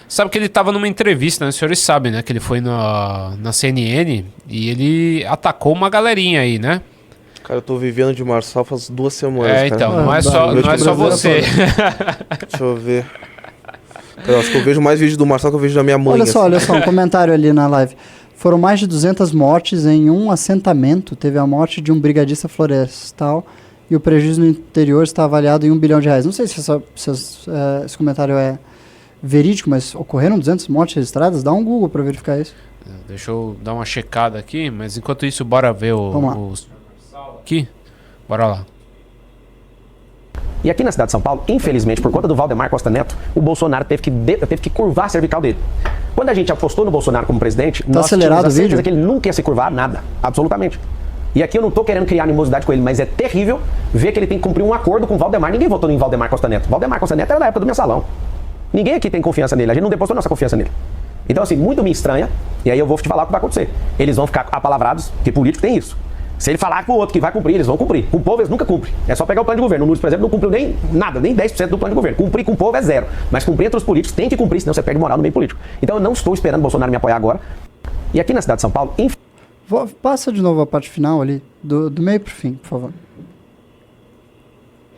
Sabe que ele estava numa entrevista, né? Os senhores sabem, né? Que ele foi na CNN e ele atacou uma galerinha aí, né? Cara, eu tô vivendo de Marçal faz 2 semanas, cara. Então, não é só você. Deixa eu ver. Eu acho que eu vejo mais vídeo do Marçal que eu vejo da minha mãe. Olha só, um comentário ali na live. Foram mais de 200 mortes em um assentamento. Teve a morte de um brigadista florestal e o prejuízo no interior está avaliado em R$1 bilhão. Não sei se esse comentário é verídico, mas ocorreram 200 mortes registradas? Dá um Google para verificar isso. Deixa eu dar uma checada aqui, mas enquanto isso, bora ver os aqui. Bora lá. E aqui na cidade de São Paulo, infelizmente, por conta do Valdemar Costa Neto, o Bolsonaro teve que curvar a cervical dele. Quando a gente apostou no Bolsonaro como presidente, nós tínhamos a certeza que ele nunca ia se curvar nada, absolutamente. E aqui eu não tô querendo criar animosidade com ele, mas é terrível ver que ele tem que cumprir um acordo com o Valdemar. Ninguém votou em Valdemar Costa Neto. Valdemar Costa Neto era da época do mensalão. Ninguém aqui tem confiança nele, a gente não depositou nossa confiança nele. Então assim, muito me estranha, e aí eu vou te falar o que vai acontecer. Eles vão ficar apalavrados, porque político tem isso. Se ele falar com o outro que vai cumprir, eles vão cumprir. Com o povo eles nunca cumprem. É só pegar o plano de governo. O Nunes, por exemplo, não cumpriu nem nada, nem 10% do plano de governo. Cumprir com o povo é 0. Mas cumprir entre os políticos tem que cumprir, senão você perde moral no meio político. Então eu não estou esperando o Bolsonaro me apoiar agora. E aqui na cidade de São Paulo... Passa de novo a parte final ali, do meio pro fim, por favor.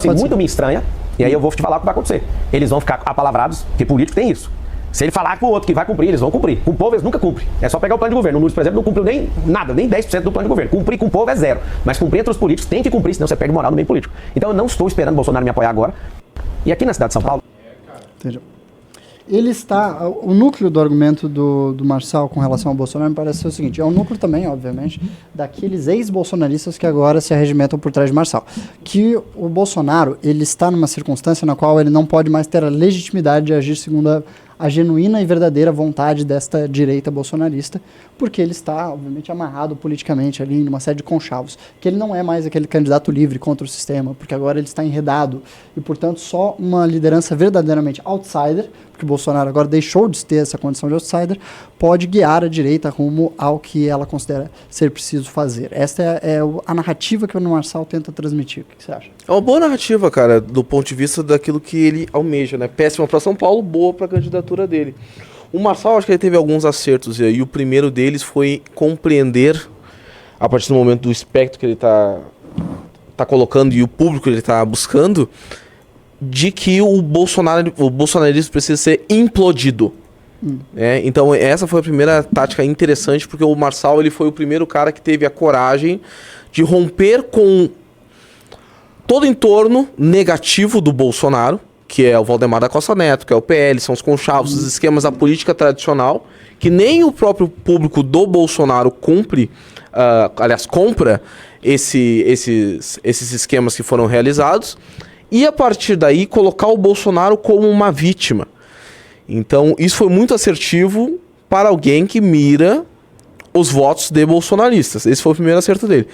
Muito me estranha, e aí eu vou te falar o que vai acontecer. Eles vão ficar apalavrados, porque político tem isso. Se ele falar com o outro que vai cumprir, eles vão cumprir. Com o povo eles nunca cumprem. É só pegar o plano de governo. O Nunes, por exemplo, não cumpriu nem nada, nem 10% do plano de governo. Cumprir com o povo é 0. Mas cumprir entre os políticos tem que cumprir, senão você perde moral no meio político. Então eu não estou esperando o Bolsonaro me apoiar agora. E aqui na cidade de São Paulo... Entendi. Ele está... O núcleo do argumento do Marçal com relação ao Bolsonaro me parece ser o seguinte. É um núcleo também, obviamente, daqueles ex-bolsonaristas que agora se arregimentam por trás de Marçal. Que o Bolsonaro, ele está numa circunstância na qual ele não pode mais ter a legitimidade de agir segundo a genuína e verdadeira vontade desta direita bolsonarista, porque ele está, obviamente, amarrado politicamente ali numa série de conchavos, que ele não é mais aquele candidato livre contra o sistema, porque agora ele está enredado, e, portanto, só uma liderança verdadeiramente outsider, porque o Bolsonaro agora deixou de ter essa condição de outsider, pode guiar a direita rumo ao que ela considera ser preciso fazer. Esta é a narrativa que o Marçal tenta transmitir. O que você acha? É uma boa narrativa, cara, do ponto de vista daquilo que ele almeja, né? Péssima para São Paulo, boa para a candidatura dele. O Marçal, acho que ele teve alguns acertos, e o primeiro deles foi compreender, a partir do momento do espectro que ele tá colocando e o público que ele está buscando, de que o bolsonarismo precisa ser implodido. Então essa foi a primeira tática interessante, porque o Marçal ele foi o primeiro cara que teve a coragem de romper com todo o entorno negativo do Bolsonaro, que é o Valdemar da Costa Neto, que é o PL, são os conchavos, os esquemas da política tradicional, que nem o próprio público do Bolsonaro compra esses esquemas que foram realizados, e a partir daí colocar o Bolsonaro como uma vítima. Então isso foi muito assertivo para alguém que mira os votos de bolsonaristas. Esse foi o primeiro acerto dele.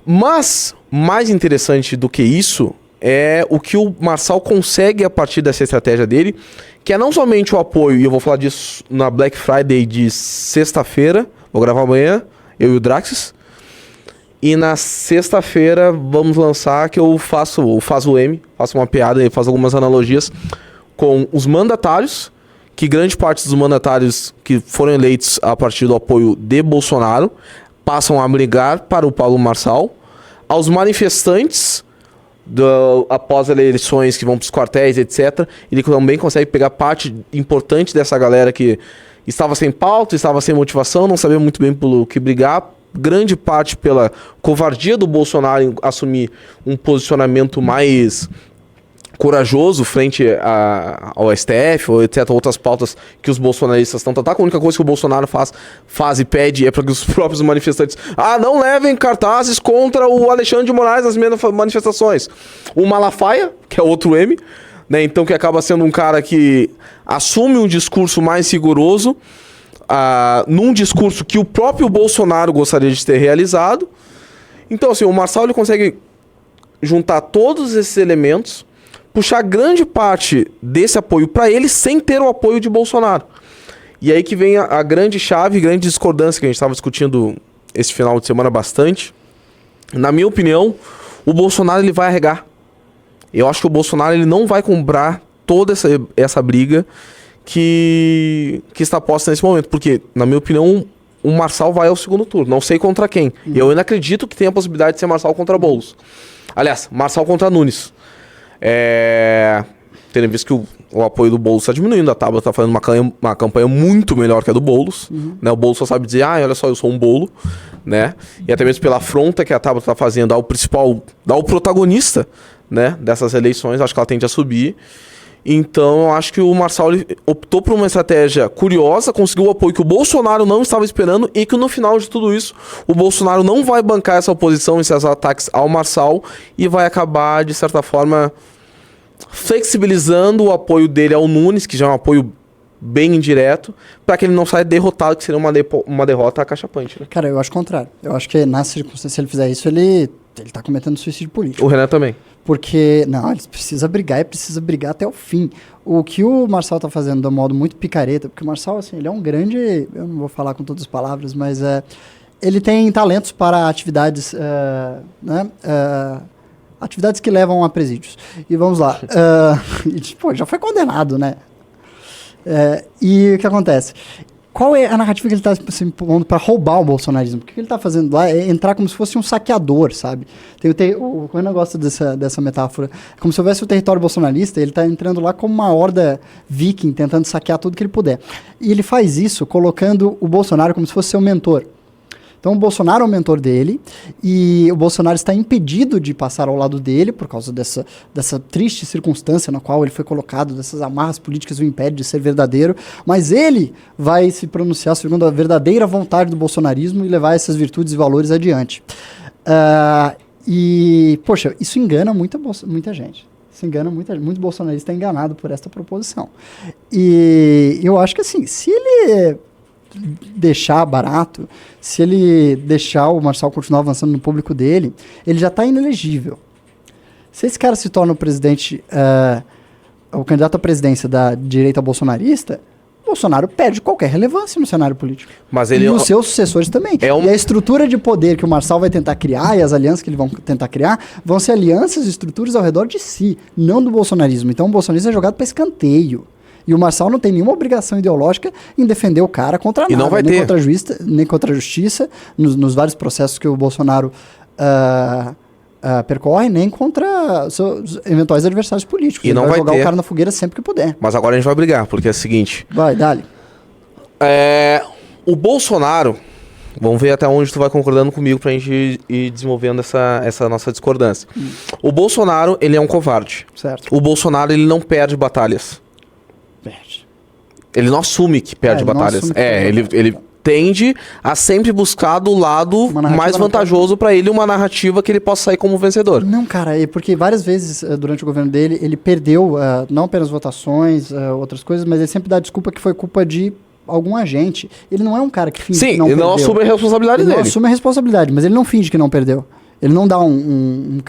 Mas, mais interessante do que isso, é o que o Marçal consegue a partir dessa estratégia dele, que é não somente o apoio, e eu vou falar disso na Black Friday de sexta-feira, vou gravar amanhã, eu e o Draxis, e na sexta-feira vamos lançar que eu faço uma piada e faço algumas analogias com os mandatários, que grande parte dos mandatários que foram eleitos a partir do apoio de Bolsonaro passam a brigar para o Paulo Marçal, aos manifestantes após as eleições que vão para os quartéis, etc. Ele também consegue pegar parte importante dessa galera que estava sem pauta, estava sem motivação, não sabia muito bem pelo que brigar, grande parte pela covardia do Bolsonaro em assumir um posicionamento mais corajoso frente ao STF, ou etc., outras pautas que os bolsonaristas estão tratando. A única coisa que o Bolsonaro faz e pede é para que os próprios manifestantes não levem cartazes contra o Alexandre de Moraes nas manifestações. O Malafaia, que é outro M, né, então que acaba sendo um cara que assume um discurso mais rigoroso, num discurso que o próprio Bolsonaro gostaria de ter realizado. Então, assim, o Marçal ele consegue juntar todos esses elementos, puxar grande parte desse apoio para ele sem ter o apoio de Bolsonaro. E aí que vem a grande chave, grande discordância que a gente estava discutindo esse final de semana bastante. Na minha opinião, o Bolsonaro ele vai arregar. Eu acho que o Bolsonaro ele não vai comprar toda essa briga, que está posta nesse momento. Porque, na minha opinião, o Marçal vai ao segundo turno. Não sei contra quem. E eu ainda acredito que tem a possibilidade de ser Marçal contra Boulos. Aliás, Marçal contra Nunes. Tendo visto que o apoio do Boulos está diminuindo, a Tabata está fazendo uma campanha muito melhor que a do Boulos. Né? O Boulos só sabe dizer, olha só, eu sou um bolo. Né? E até mesmo pela afronta que a Tabata está fazendo ao protagonista, né, dessas eleições, acho que ela tende a subir. Então, eu acho que o Marçal optou por uma estratégia curiosa, conseguiu o apoio que o Bolsonaro não estava esperando e que no final de tudo isso, o Bolsonaro não vai bancar essa oposição, esses ataques ao Marçal e vai acabar, de certa forma, flexibilizando o apoio dele ao Nunes, que já é um apoio bem indireto, para que ele não saia derrotado, que seria uma derrota acachapante. Né? Cara, eu acho o contrário. Eu acho que na circunstância, se ele fizer isso, ele tá cometendo suicídio político. O Renan também. Porque, não, ele precisa brigar e precisa brigar até o fim. O que o Marçal tá fazendo de um modo muito picareta, porque o Marçal, assim, ele é um grande, eu não vou falar com todas as palavras, mas ele tem talentos para atividades, atividades que levam a presídios. E vamos lá. Já foi condenado, né? E o que acontece? Qual é a narrativa que ele está se impondo para roubar o bolsonarismo? O que ele está fazendo lá é entrar como se fosse um saqueador, sabe? O Renan gosta dessa metáfora. Como se houvesse o território bolsonarista, ele está entrando lá como uma horda viking, tentando saquear tudo que ele puder. E ele faz isso colocando o Bolsonaro como se fosse seu mentor. Então o Bolsonaro é o mentor dele e o Bolsonaro está impedido de passar ao lado dele por causa dessa triste circunstância na qual ele foi colocado, dessas amarras políticas o impedem de ser verdadeiro, mas ele vai se pronunciar segundo a verdadeira vontade do bolsonarismo e levar essas virtudes e valores adiante. Poxa, isso engana muita gente. Isso engana muito bolsonarista é enganado por esta proposição. E eu acho que assim, se ele deixar barato, se ele deixar o Marçal continuar avançando no público dele, ele já está inelegível. Se esse cara se torna o presidente, o candidato à presidência da direita bolsonarista, Bolsonaro perde qualquer relevância no cenário político. Mas ele e os seus sucessores também. E a estrutura de poder que o Marçal vai tentar criar e as alianças que ele vão tentar criar vão ser alianças e estruturas ao redor de si, não do bolsonarismo. Então o bolsonarismo é jogado para escanteio. E o Marçal não tem nenhuma obrigação ideológica em defender o cara contra nada. Não vai nem ter. Nem contra a justiça, nos vários processos que o Bolsonaro percorre, nem contra seus eventuais adversários políticos. E ele não vai vai jogar ter. o cara na fogueira sempre que puder. Mas agora a gente vai brigar, porque é o seguinte... Vai, dale. O Bolsonaro... Vamos ver até onde tu vai concordando comigo pra gente ir desenvolvendo essa nossa discordância. O Bolsonaro, ele é um covarde. Certo. O Bolsonaro, ele não perde batalhas. Perde. Ele não assume que perde batalhas. Ele tende a sempre buscar do lado mais vantajoso pra ele uma narrativa que ele possa sair como vencedor. Não, cara, porque várias vezes durante o governo dele, ele perdeu não apenas votações, outras coisas, mas ele sempre dá desculpa que foi culpa de algum agente. Ele não é um cara que finge que não perdeu. Sim, ele não assume a responsabilidade dele. Ele não assume a responsabilidade, mas ele não finge que não perdeu. Ele não dá um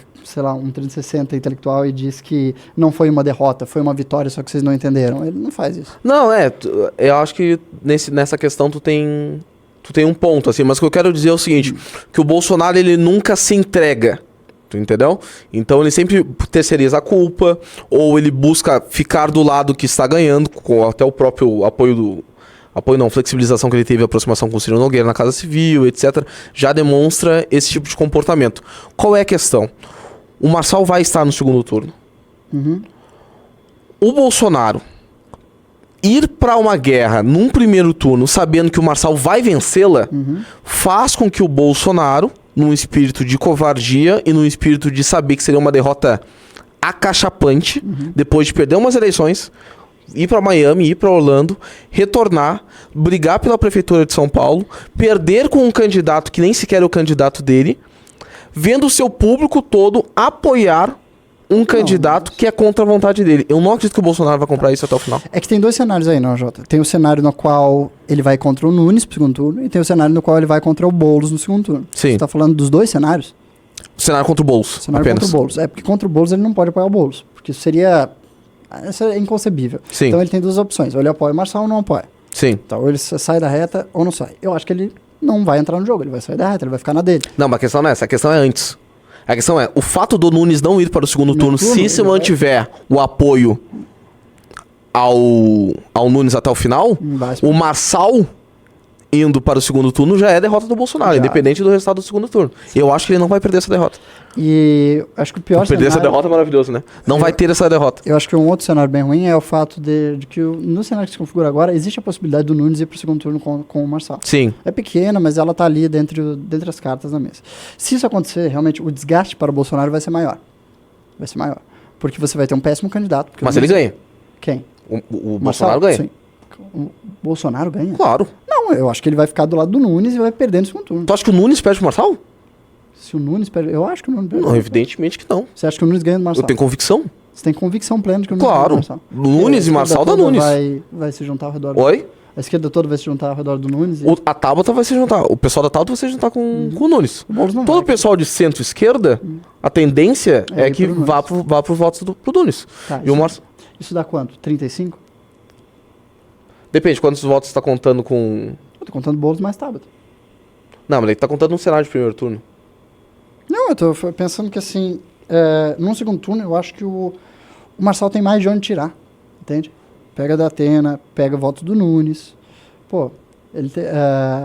360 intelectual e diz que não foi uma derrota, foi uma vitória, só que vocês não entenderam. Ele não faz isso. Não, eu acho que nessa questão tu tem um ponto, assim, mas o que eu quero dizer é o seguinte, que o Bolsonaro, ele nunca se entrega, tu entendeu? Então ele sempre terceiriza a culpa, ou ele busca ficar do lado que está ganhando, com até o próprio flexibilização que ele teve, a aproximação com o Ciro Nogueira na Casa Civil, etc., já demonstra esse tipo de comportamento. Qual é a questão? O Marçal vai estar no segundo turno. O Bolsonaro ir para uma guerra num primeiro turno, sabendo que o Marçal vai vencê-la, faz com que o Bolsonaro, num espírito de covardia e num espírito de saber que seria uma derrota acachapante, depois de perder umas eleições, ir para Miami, ir para Orlando, retornar, brigar pela prefeitura de São Paulo, perder com um candidato que nem sequer é o candidato dele, vendo o seu público todo apoiar um candidato que é contra a vontade dele. Eu não acredito que o Bolsonaro vai comprar isso até o final. É que tem dois cenários aí, não, Jota? Tem o cenário no qual ele vai contra o Nunes no segundo turno e tem o cenário no qual ele vai contra o Boulos no segundo turno. Sim. Você tá falando dos dois cenários? O cenário contra o Boulos, cenário apenas. Contra o Boulos. Porque contra o Boulos ele não pode apoiar o Boulos, porque isso é inconcebível. Sim. Então ele tem duas opções, ou ele apoia o Marçal ou não apoia. Sim. Então ou ele sai da reta ou não sai. Eu acho que ele não vai entrar no jogo, ele vai sair da reta, ele vai ficar na dele. Não, mas a questão não é essa, a questão é antes. A questão é, o fato do Nunes não ir para o segundo turno, se mantiver o apoio ao Nunes até o final, o Marçal indo para o segundo turno já é derrota do Bolsonaro, independente do resultado do segundo turno. Eu acho que ele não vai perder essa derrota. E acho que o pior perder essa derrota é maravilhoso, né? Não vai ter essa derrota. Eu acho que um outro cenário bem ruim é o fato de que no cenário que se configura agora, existe a possibilidade do Nunes ir para o segundo turno com o Marçal. Sim. É pequena, mas ela tá ali dentre as cartas na mesa. Se isso acontecer, realmente, o desgaste para o Bolsonaro vai ser maior. Vai ser maior. Porque você vai ter um péssimo candidato. Mas ele ganha. Quem? O Bolsonaro ganha. Sim. O Bolsonaro ganha? Claro. Não, eu acho que ele vai ficar do lado do Nunes e vai perder no segundo turno. Tu acha que o Nunes perde pro Marçal? Se o Nunes perde... Eu acho que o Nunes perde. Não, evidentemente que não. Você acha que o Nunes ganha do Marçal? Eu tenho convicção. Você tem convicção plena de que o Nunes ganha do Marçal? Nunes e Marçal dá Nunes. Vai se juntar ao redor Oi? A esquerda toda vai se juntar ao redor do Nunes. A Tabata vai se juntar. O pessoal da Tabata vai se juntar com o Nunes. Todo o pessoal de centro-esquerda, a tendência é que vá pro votos pro Nunes. Tá, e o Marçal... Isso dá quanto? 35? Depende, quantos votos você tá contando com... Eu tô contando Boulos mais Tabata. Não, mas ele tá contando um cenário de primeiro turno. Não, eu tô pensando que assim, num segundo turno, eu acho que o Marçal tem mais de onde tirar, entende? Pega da Atena, pega voto do Nunes. Pô, ele tem...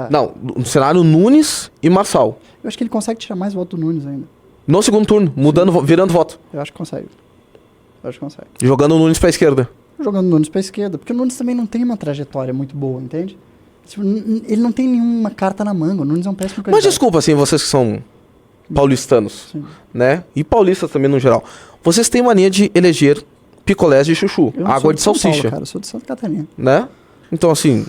Não, no cenário Nunes e Marçal. Eu acho que ele consegue tirar mais voto do Nunes ainda. No segundo turno, virando voto. Eu acho que consegue. Jogando o Nunes pra esquerda. Jogando o Nunes pra esquerda. Porque o Nunes também não tem uma trajetória muito boa, entende? Ele não tem nenhuma carta na manga. O Nunes é um péssimo candidato. Mas desculpa, assim, vocês que são paulistanos, Sim. né? E paulistas também no geral. Vocês têm mania de eleger picolés de chuchu, água de salsicha. Paulo, cara, eu sou de Santa Catarina. Né? Então, assim,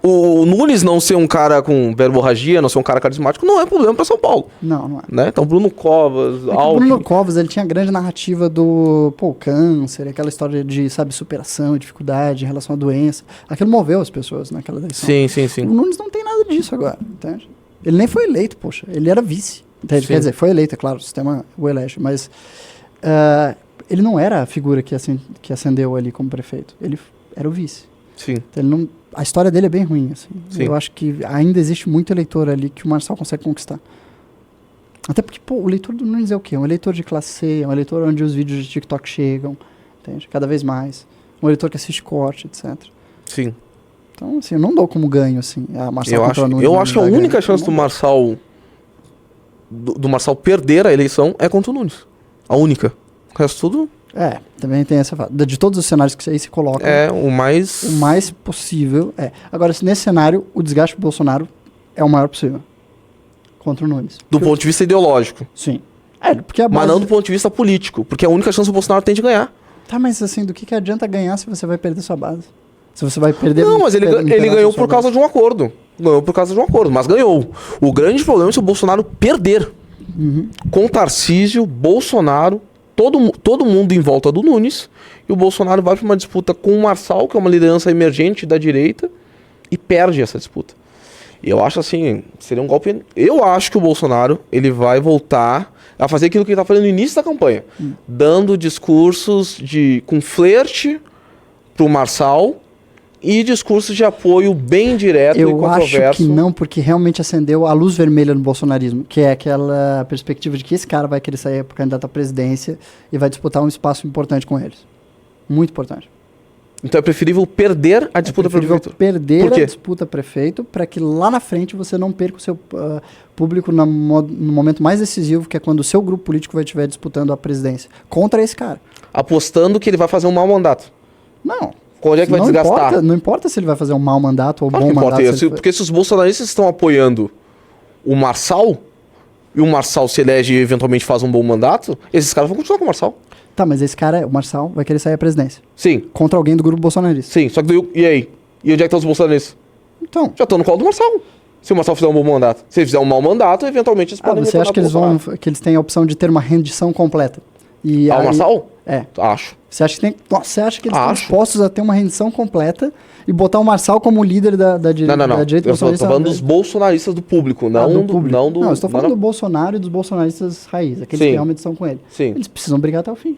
o Nunes não ser um cara com verborragia, não ser um cara carismático, não é problema pra São Paulo. Não é. Né? Então, Bruno Covas, o Bruno Covas, ele tinha a grande narrativa do câncer, aquela história de, superação, dificuldade em relação à doença. Aquilo moveu as pessoas naquela eleição. Sim. O Nunes não tem nada disso agora, entende? Ele nem foi eleito, poxa. Ele era vice. Entende? Quer dizer, foi eleito, é claro, o sistema o elege, mas ele não era a figura que ascendeu ali como prefeito. Ele era o vice. Sim. Então, a história dele é bem ruim, assim. Sim. Eu acho que ainda existe muito eleitor ali que o Marçal consegue conquistar. Até porque, o eleitor do Nunes é o quê? Um eleitor de classe C, um eleitor onde os vídeos de TikTok chegam, entende? Cada vez mais. Um eleitor que assiste corte, etc. Sim. Então, assim, eu não dou como ganho, assim, a Marçal contra Nunes. Eu acho que a única chance do Marçal perder a eleição é contra o Nunes. A única. O resto tudo... também tem essa... De todos os cenários que aí se colocam... o mais... O mais possível Agora, nesse cenário, o desgaste do Bolsonaro é o maior possível. Contra o Nunes. Do ponto de vista ideológico. Sim. Porque a base... Mas não do ponto de vista político. Porque é a única chance que o Bolsonaro tem de ganhar. Tá, mas assim, do que adianta ganhar se você vai perder sua base? Se você vai perder... Não, mas ele ganhou por causa de um acordo. Ganhou por causa de um acordo, mas ganhou. O grande problema é se o Bolsonaro perder. Com Tarcísio, Bolsonaro, todo mundo em volta do Nunes, e o Bolsonaro vai para uma disputa com o Marçal, que é uma liderança emergente da direita, e perde essa disputa. Eu acho assim, seria um golpe... Eu acho que o Bolsonaro, ele vai voltar a fazer aquilo que ele está fazendo no início da campanha, dando discursos com flerte pro Marçal, e discursos de apoio bem direto e controverso. Eu acho que não, porque realmente acendeu a luz vermelha no bolsonarismo, que é aquela perspectiva de que esse cara vai querer sair para candidato à presidência e vai disputar um espaço importante com eles. Muito importante. Então é preferível perder a disputa para prefeito? Perder a disputa prefeito para que lá na frente você não perca o seu público no momento mais decisivo, que é quando o seu grupo político estiver disputando a presidência contra esse cara. Apostando que ele vai fazer um mau mandato. Não. Onde é que vai desgastar? Não importa se ele vai fazer um mau mandato ou bom mandato. Porque se os bolsonaristas estão apoiando o Marçal, e o Marçal se elege e eventualmente faz um bom mandato, esses caras vão continuar com o Marçal. Tá, mas esse cara, o Marçal, vai querer sair à presidência. Sim. Contra alguém do grupo bolsonarista. Sim, só que e aí? E onde é que estão os bolsonaristas? Então. Já estão no colo do Marçal. Se o Marçal fizer um bom mandato. Se ele fizer um mau mandato, eventualmente eles podem... Você acha que eles têm a opção de ter uma rendição completa? O Marçal? Acho. Você acha que eles estão dispostos a ter uma rendição completa e botar o Marçal como líder da direita bolsonarista? Eu estou falando dos bolsonaristas do público, não do público. Não, eu estou falando do Bolsonaro e dos bolsonaristas raiz, aqueles que realmente estão com ele. Sim. Eles precisam brigar até o fim.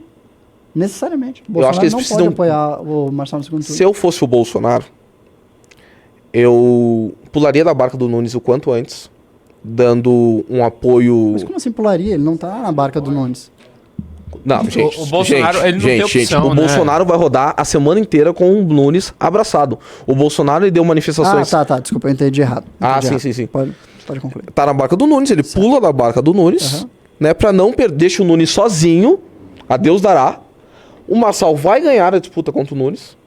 Necessariamente. O Bolsonaro não pode apoiar o Marçal no segundo turno. Se eu fosse o Bolsonaro, eu pularia da barca do Nunes o quanto antes, dando um apoio... Mas como assim pularia? Ele não está na barca do Nunes. Não, gente. O Bolsonaro, ele não tem opção, o né? Bolsonaro vai rodar a semana inteira com o Nunes abraçado. O Bolsonaro, ele deu manifestações... Tá. Desculpa, eu entendi errado. Sim. Pode concluir. Tá na barca do Nunes, ele pula da barca do Nunes, né? Pra não perder, deixa o Nunes sozinho, a Deus dará. O Marçal vai ganhar a disputa contra o Nunes.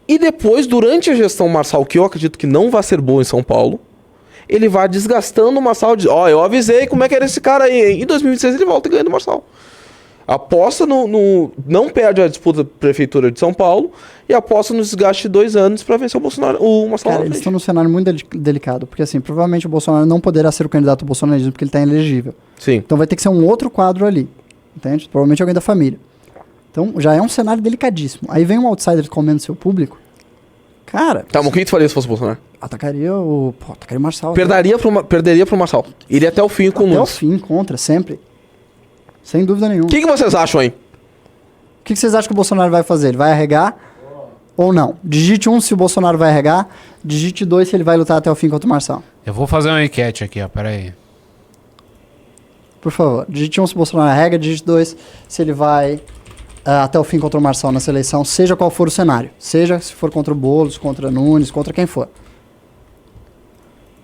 E depois, durante a gestão Marçal, que eu acredito que não vai ser boa em São Paulo, ele vai desgastando o Marçal. Eu avisei como é que era esse cara aí, hein? Em 2026 ele volta e ganha do Marçal. Aposta não perde a disputa da Prefeitura de São Paulo e aposta no desgaste de 2 anos pra vencer o Marçal. Cara, eles estão num cenário muito delicado, porque assim, provavelmente o Bolsonaro não poderá ser o candidato bolsonarismo porque ele tá inelegível. Sim. Então vai ter que ser um outro quadro ali, entende? Provavelmente alguém da família. Então já é um cenário delicadíssimo. Aí vem um outsider comendo seu público. Cara... Tá, mas o que tu faria se fosse o Bolsonaro? Atacaria o Marçal. Perderia pro Marçal. Iria até o fim com o Nunes. Até o fim, contra, sempre. Sem dúvida nenhuma. O que vocês acham aí? O que vocês acham que o Bolsonaro vai fazer? Ele vai arregar ou não? Digite 1 se o Bolsonaro vai arregar, digite 2 se ele vai lutar até o fim contra o Marçal. Eu vou fazer uma enquete aqui, ó, peraí. Por favor, digite 1 se o Bolsonaro arrega, digite 2 se ele vai até o fim contra o Marçal nessa eleição, seja qual for o cenário. Seja se for contra o Boulos, contra Nunes, contra quem for.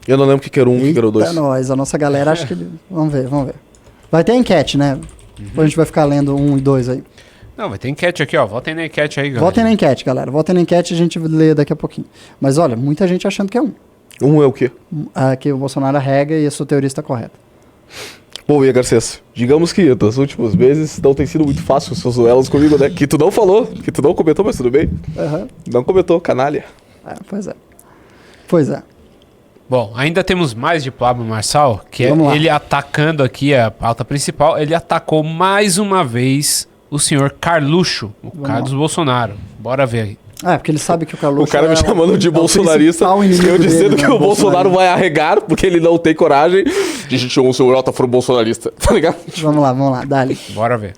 Eu não lembro o que era 1, o que era o 2. É nóis, a nossa galera acha que... Vamos ver. Vai ter enquete, né? Depois a gente vai ficar lendo 1 e 2 aí. Não, vai ter enquete aqui, ó. Votem na enquete aí, galera. Votem na enquete, galera. Votem na enquete e a gente lê daqui a pouquinho. Mas olha, muita gente achando que é 1. 1 é o quê? Que o Bolsonaro arrega e a sua teoria está correta. Bom, Ia Garcês, digamos que nas últimas vezes não tem sido muito fácil os seus duelos comigo, né? Que tu não falou, que tu não comentou, mas tudo bem. Não comentou, canalha. Pois é. Bom, ainda temos mais de Pablo Marçal, que é ele atacando aqui a pauta principal. Ele atacou mais uma vez o senhor Carluxo, Carlos Bolsonaro. Bora ver aí. Porque ele sabe que o Carluxo... O cara me chamando de bolsonarista, eu dizendo que o Bolsonaro vai arregar, porque ele não tem coragem. Digite 1 se o Elton for bolsonarista, tá ligado? Vamos lá, dale. Bora ver.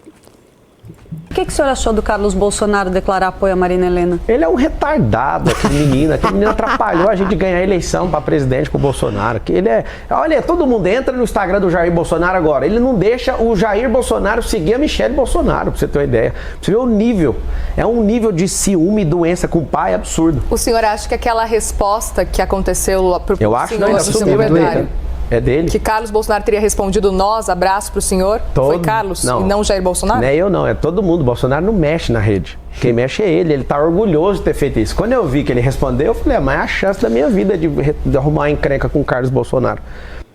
O que o senhor achou do Carlos Bolsonaro declarar apoio a Marina Helena? Ele é um retardado, aquele menino atrapalhou a gente de ganhar a eleição para presidente com o Bolsonaro. Que ele é... Olha, todo mundo entra no Instagram do Jair Bolsonaro agora. Ele não deixa o Jair Bolsonaro seguir a Michelle Bolsonaro, pra você ter uma ideia. Pra você ver o nível. É um nível de ciúme e doença com o pai absurdo. O senhor acha que aquela resposta que aconteceu pro Eu acho senhor, que do seu secretário, é dele. que Carlos Bolsonaro teria respondido nós, abraço pro senhor, foi Carlos e não Jair Bolsonaro? Não é eu não, é todo mundo. Bolsonaro não mexe na rede. Quem mexe é ele tá orgulhoso de ter feito isso. Quando eu vi que ele respondeu, eu falei, mas é a chance da minha vida de arrumar encrenca com o Carlos Bolsonaro.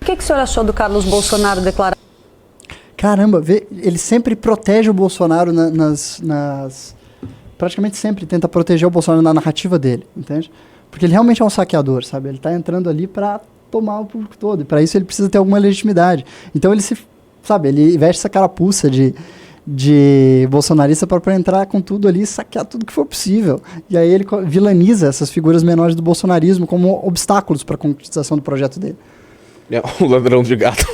O que o senhor achou do Carlos Bolsonaro declarar? Caramba, ele sempre protege o Bolsonaro praticamente sempre tenta proteger o Bolsonaro na narrativa dele, entende? Porque ele realmente é um saqueador, sabe? Ele tá entrando ali pra tomar o público todo. E para isso ele precisa ter alguma legitimidade. Então ele veste essa carapuça de bolsonarista para entrar com tudo ali e saquear tudo que for possível. E aí ele vilaniza essas figuras menores do bolsonarismo como obstáculos para a concretização do projeto dele. É um ladrão de gado.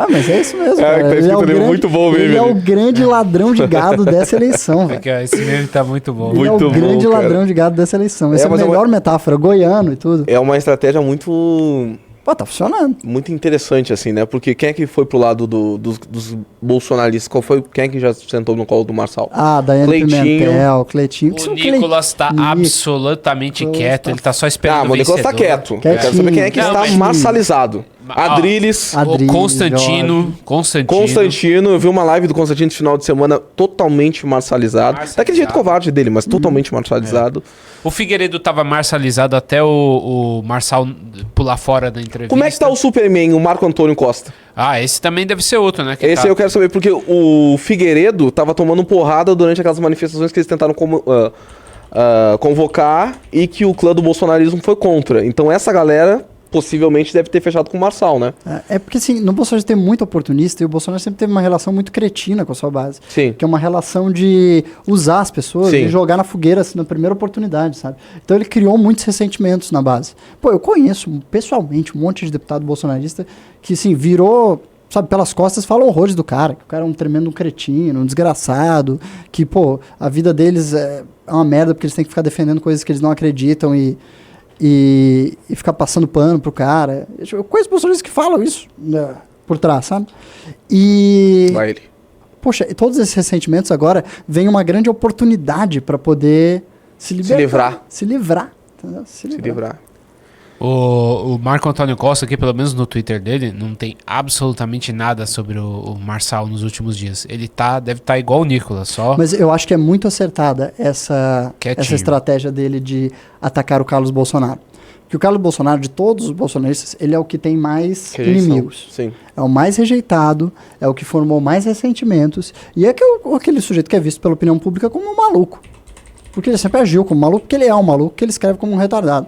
Mas é isso mesmo, cara. Tá escrito ali, muito bom mesmo. Ele é o grande ladrão de gado dessa eleição, velho. Esse meme tá muito bom. Ele é o grande ladrão de gado dessa eleição. Essa é a melhor metáfora, goiano e tudo. É uma estratégia muito... Pô, tá funcionando. Muito interessante, assim, né? Porque quem é que foi pro lado dos bolsonaristas? Quem é que já sentou no colo do Marçal? Daiane Pimentel, Cleitinho. O Nicolas tá absolutamente quieto, ele tá só esperando o Nicolas tá quieto. Eu quero saber quem é que está marçalizado. Adriles, Constantino, eu vi uma live do Constantino no final de semana totalmente marçalizado. Daquele jeito covarde dele, mas totalmente marçalizado. O Figueiredo tava marçalizado até o Marçal pular fora da entrevista. Como é que tá o Superman, o Marco Antônio Costa? Esse também deve ser outro, né? Esse eu quero saber, porque o Figueiredo tava tomando porrada durante aquelas manifestações que eles tentaram convocar e que o clã do bolsonarismo foi contra. Então essa galera possivelmente deve ter fechado com o Marçal, né? É porque, assim, no Bolsonaro tem muito oportunista e o Bolsonaro sempre teve uma relação muito cretina com a sua base. Sim. Que é uma relação de usar as pessoas e jogar na fogueira assim, na primeira oportunidade, sabe? Então ele criou muitos ressentimentos na base. Pô, eu conheço pessoalmente um monte de deputado bolsonarista que, assim, virou... Sabe, pelas costas falam horrores do cara, que o cara é um tremendo cretino, um desgraçado, que, pô, a vida deles é uma merda porque eles têm que ficar defendendo coisas que eles não acreditam e ficar passando pano pro cara. Eu conheço pessoas que falam isso por trás, sabe? Vai ele. poxa, todos esses ressentimentos agora vem uma grande oportunidade para poder se livrar. Se livrar. Entendeu? Se livrar. O Marco Antônio Costa, aqui, pelo menos no Twitter dele, não tem absolutamente nada sobre o Marçal nos últimos dias. Ele deve estar igual o Nicolas, só... Mas eu acho que é muito acertada essa estratégia dele de atacar o Carlos Bolsonaro. Porque o Carlos Bolsonaro, de todos os bolsonaristas, ele é o que tem mais inimigos. Sim. É o mais rejeitado, é o que formou mais ressentimentos, e é aquele sujeito que é visto pela opinião pública como um maluco. Porque ele sempre agiu como maluco, porque ele é um maluco, que ele escreve como um retardado.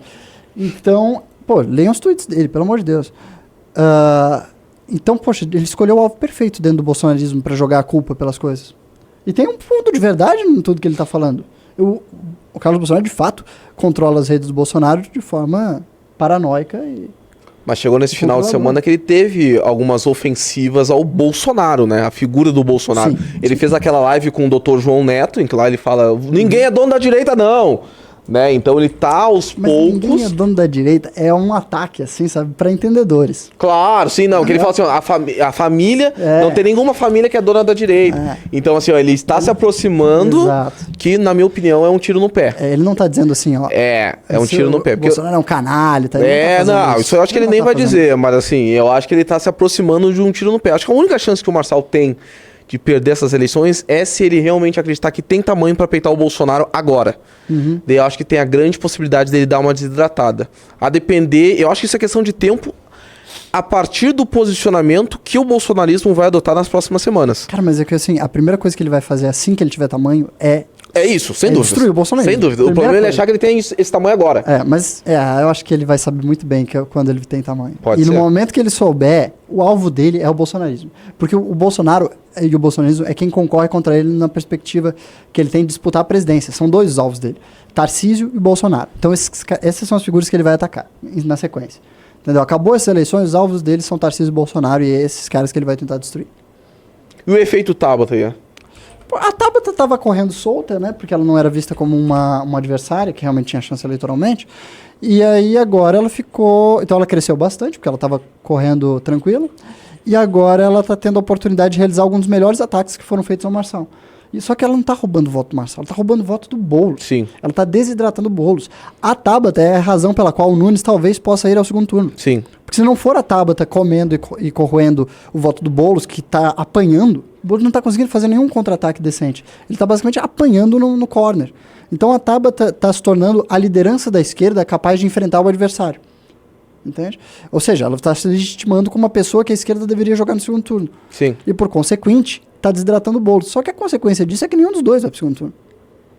Então, leiam os tweets dele, pelo amor de Deus. Então, poxa, ele escolheu o alvo perfeito dentro do bolsonarismo para jogar a culpa pelas coisas. E tem um ponto de verdade em tudo que ele está falando. O Carlos Bolsonaro, de fato, controla as redes do Bolsonaro de forma paranoica. Mas chegou nesse final de semana que ele teve algumas ofensivas ao Bolsonaro, né? A figura do Bolsonaro. Ele fez aquela live com o Dr. João Neto, em que lá ele fala, ninguém é dono da direita, não! Né? Então ele tá aos poucos... ninguém é dono da direita, é um ataque, assim, sabe, para entendedores. Claro, sim, não, que ele fala assim, a família, não tem nenhuma família que é dona da direita. Então, assim, ele está se aproximando, que, na minha opinião, é um tiro no pé. Ele não tá dizendo assim, ó... É um tiro no pé. O Bolsonaro é um canalha, tá? Isso eu acho que ele nem vai dizer, mas assim, eu acho que ele tá se aproximando de um tiro no pé. Acho que a única chance que o Marçal tem de perder essas eleições é se ele realmente acreditar que tem tamanho para peitar o Bolsonaro agora. Daí eu acho que tem a grande possibilidade dele dar uma desidratada. A depender, eu acho que isso é questão de tempo a partir do posicionamento que o bolsonarismo vai adotar nas próximas semanas. Cara, mas é que assim, a primeira coisa que ele vai fazer assim que ele tiver tamanho é isso, sem dúvida. Destruir o Bolsonaro. Sem dúvida. O problema é ele achar que ele tem esse tamanho agora. Eu acho que ele vai saber muito bem quando ele tem tamanho. Pode ser. No momento que ele souber, o alvo dele é o bolsonarismo. Porque o Bolsonaro e o bolsonarismo é quem concorre contra ele na perspectiva que ele tem de disputar a presidência. São dois os alvos dele. Tarcísio e Bolsonaro. Então essas são as figuras que ele vai atacar na sequência. Entendeu? Acabou essas eleições, os alvos dele são Tarcísio e Bolsonaro e é esses caras que ele vai tentar destruir. E o efeito Tabata aí? A Tabata estava correndo solta, né? Porque ela não era vista como uma adversária, que realmente tinha chance eleitoralmente. E aí agora ela ficou... Então ela cresceu bastante, porque ela estava correndo tranquila. E agora ela está tendo a oportunidade de realizar alguns dos melhores ataques que foram feitos ao Marçal. Só que ela não está roubando o voto do Marçal, ela está roubando o voto do Boulos. Sim. Ela está desidratando o Boulos. A Tabata é a razão pela qual o Nunes talvez possa ir ao segundo turno. Sim. Porque se não for a Tabata comendo e corroendo o voto do Boulos, que está apanhando, o Boulos não está conseguindo fazer nenhum contra-ataque decente. Ele está basicamente apanhando no corner. Então a Tabata está se tornando a liderança da esquerda capaz de enfrentar o adversário. Entende? Ou seja, ela está se legitimando como uma pessoa que a esquerda deveria jogar no segundo turno. Sim. E por consequente, está desidratando o Boulos. Só que a consequência disso é que nenhum dos dois vai para o segundo turno.